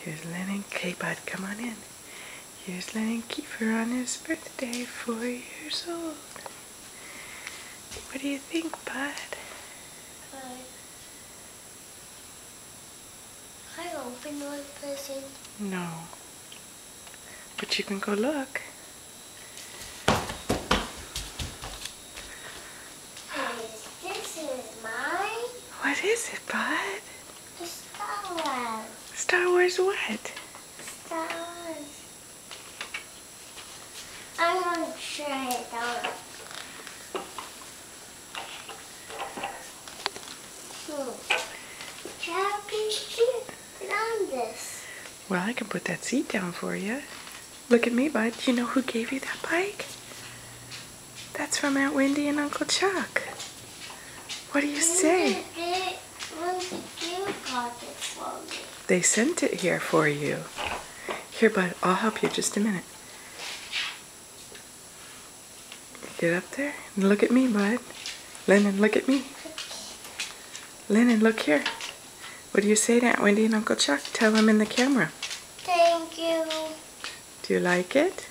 Here's Lennon. Okay, bud, come on in. Here's Lennon Kiefer on his birthday, 4 years old. What do you think, bud? Can I open the present? No. But you can go look. This is mine. What is it, bud? The Star Wars. Star Wars what? Star Wars. I'm going to try it out. How can you put on this? Well, I can put that seat down for you. Look at me, bud. Do you know who gave you that bike? That's from Aunt Wendy and Uncle Chuck. What do you say? When did you got it for me? They sent it here for you. Here, bud, I'll help you just a minute. Get up there and look at me, bud. Lennon, look at me. Lennon, look here. What do you say to Aunt Wendy and Uncle Chuck? Tell them in the camera. Thank you. Do you like it?